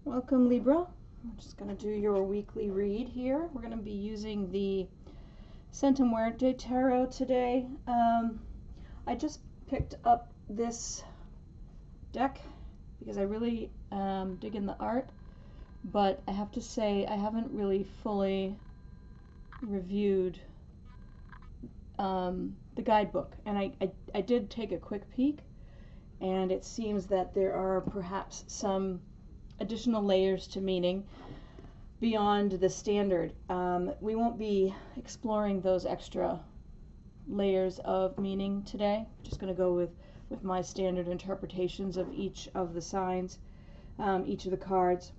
Welcome, Libra. I'm just going to do your weekly read here. We're going to be using the Santa Muerte Tarot today. I just picked up this deck because I really dig in the art, but I have to say I haven't really fully reviewed the guidebook, and I did take a quick peek, and it seems that there are perhaps some additional layers to meaning beyond the standard. We won't be exploring those extra layers of meaning today. I'm just going to go with my standard interpretations of each of the signs, each of the cards,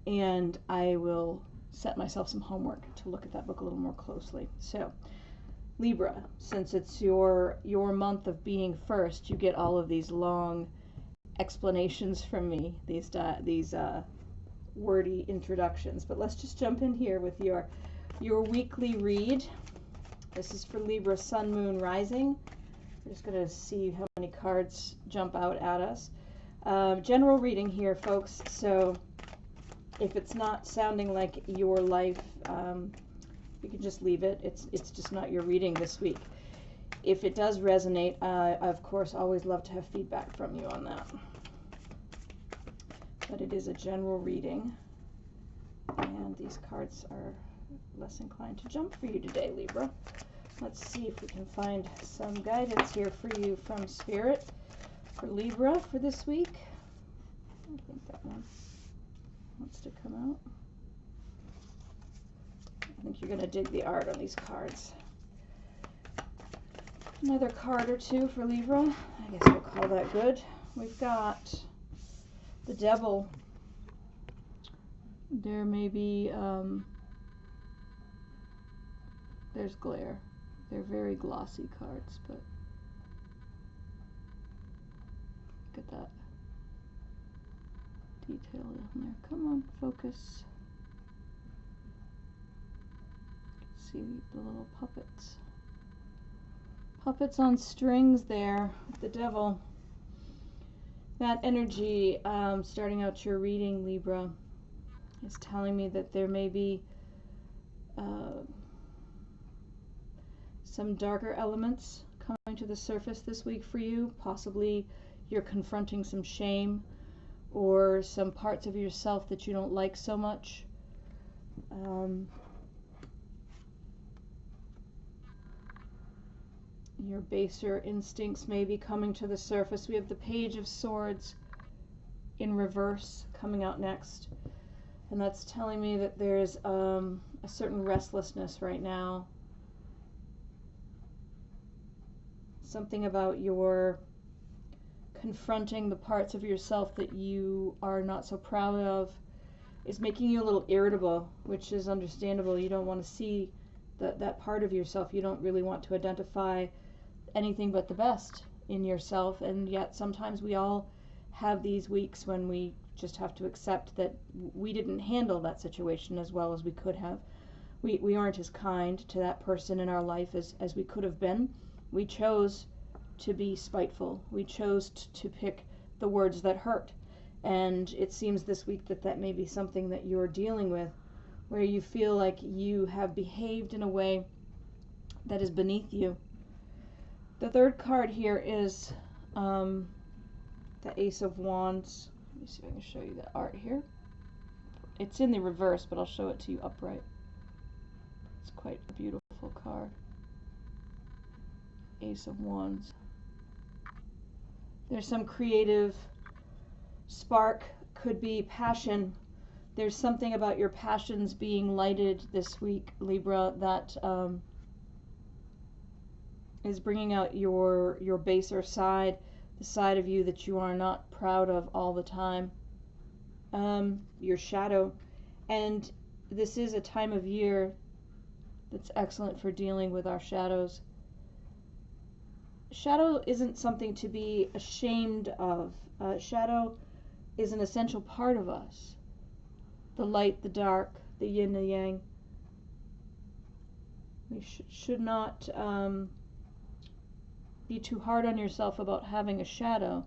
and I will set myself some homework to look at that book a little more closely. So, Libra, since it's your month of being first, you get all of these long explanations from me, these wordy introductions. But let's just jump in here with your weekly read. This is for Libra, Sun, Moon, Rising. We're just going to see how many cards jump out at us. General reading here, folks. So if it's not sounding like your life, you can just leave it. It's just not your reading this week. If it does resonate, I of course always love to have feedback from you on that. But it is a general reading, and these cards are less inclined to jump for you today, Libra. Let's see if we can find some guidance here for you from Spirit for Libra for this week. I think that one wants to come out. I think you're going to dig the art on these cards. Another card or two for Libra. I guess we'll call that good. We've got the Devil. There may be, there's glare. They're very glossy cards, but look at that detail down there. Come on, focus. See the little puppets. Puppets on strings there, the Devil. That energy, starting out your reading, Libra, is telling me that there may be some darker elements coming to the surface this week for you. Possibly you're confronting some shame or some parts of yourself that you don't like so much. Your baser instincts may be coming to the surface. We have the Page of Swords in reverse coming out next. And that's telling me that there's a certain restlessness right now. Something about your confronting the parts of yourself that you are not so proud of is making you a little irritable, which is understandable. You don't want to see that part of yourself. You don't really want to identify anything but the best in yourself, and yet sometimes we all have these weeks when we just have to accept that we didn't handle that situation as well as we could have. We aren't as kind to that person in our life as we could have been. We chose to be spiteful. We chose to pick the words that hurt, and it seems this week that may be something that you're dealing with, where you feel like you have behaved in a way that is beneath you. The third card here is the Ace of Wands. Let me see if I can show you the art here. It's in the reverse, but I'll show it to you upright. It's quite a beautiful card. Ace of Wands. There's some creative spark, could be passion. There's something about your passions being lighted this week, Libra, that is bringing out your baser side, the side of you that you are not proud of all the time, your shadow. And this is a time of year that's excellent for dealing with our shadows. Shadow isn't something to be ashamed of. Shadow is an essential part of us. The light, the dark, the yin and yang. We should not be too hard on yourself about having a shadow.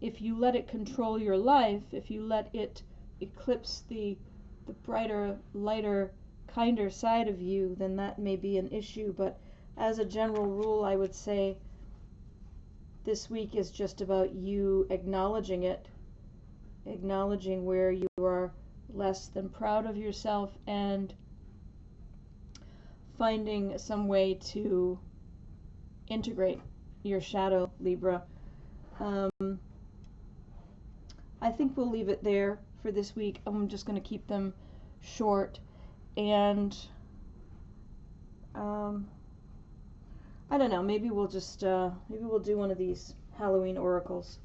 if you let it control your life, if you let it eclipse the brighter, lighter, kinder side of you, then that may be an issue. But as a general rule, I would say this week is just about you acknowledging it, acknowledging where you are less than proud of yourself, and finding some way to integrate your shadow, Libra. I think we'll leave it there for this week. I'm just going to keep them short, and I don't know, maybe we'll just maybe we'll do one of these Halloween oracles,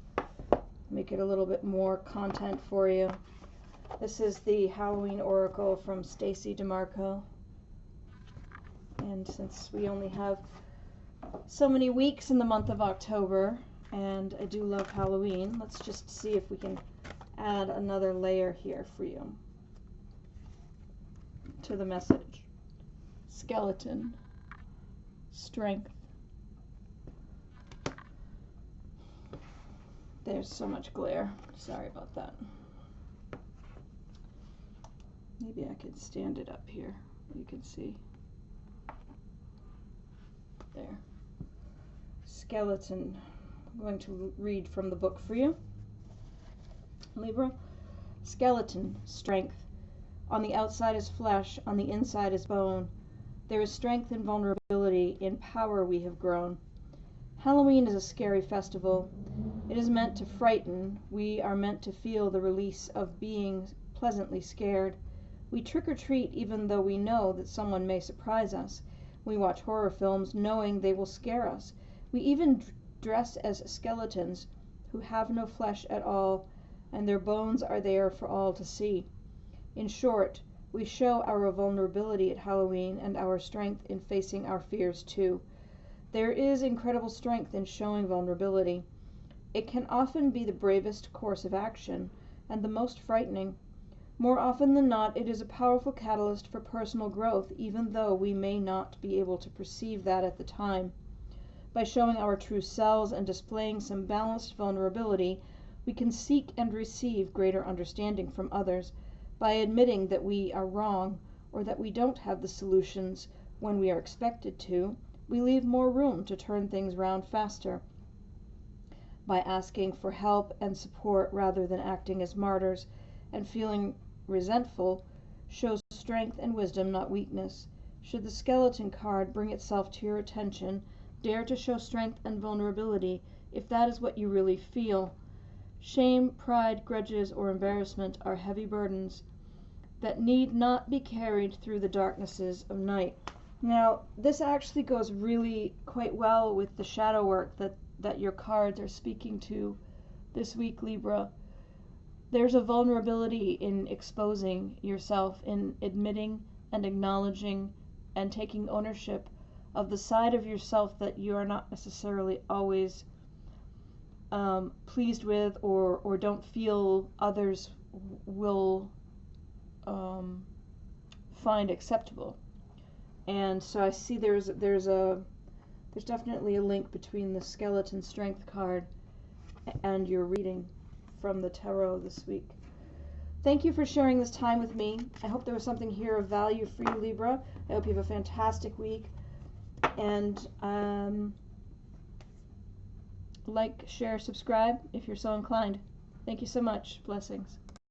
make it a little bit more content for you. This is the Halloween oracle from Stacy DeMarco, and since we only have so many weeks in the month of October, and I do love Halloween, let's just see if we can add another layer here for you to the message. Skeleton, strength. There's so much glare. Sorry about that. Maybe I could stand it up here. You can see. There. Skeleton. I'm going to read from the book for you. Libra. Skeleton, strength. On the outside is flesh, on the inside is bone. There is strength in vulnerability, in power we have grown. Halloween is a scary festival. It is meant to frighten. We are meant to feel the release of being pleasantly scared. We trick or treat even though we know that someone may surprise us. We watch horror films knowing they will scare us. We even dress as skeletons who have no flesh at all, and their bones are there for all to see. In short, we show our vulnerability at Halloween and our strength in facing our fears too. There is incredible strength in showing vulnerability. It can often be the bravest course of action and the most frightening. More often than not, it is a powerful catalyst for personal growth, even though we may not be able to perceive that at the time. By showing our true selves and displaying some balanced vulnerability, we can seek and receive greater understanding from others. By admitting that we are wrong or that we don't have the solutions when we are expected to, we leave more room to turn things round faster. By asking for help and support rather than acting as martyrs and feeling resentful shows strength and wisdom, not weakness. Should the skeleton card bring itself to your attention, dare to show strength and vulnerability if that is what you really feel. Shame, pride, grudges, or embarrassment are heavy burdens that need not be carried through the darknesses of night. Now, this actually goes really quite well with the shadow work that your cards are speaking to this week, Libra. There's a vulnerability in exposing yourself, in admitting and acknowledging and taking ownership of the side of yourself that you are not necessarily always pleased with or don't feel others will find acceptable. And so I see there's definitely a link between the skeleton strength card and your reading from the tarot this week. Thank you for sharing this time with me. I hope there was something here of value for you, Libra. I hope you have a fantastic week. And like, share, subscribe if you're so inclined. Thank you so much. Blessings.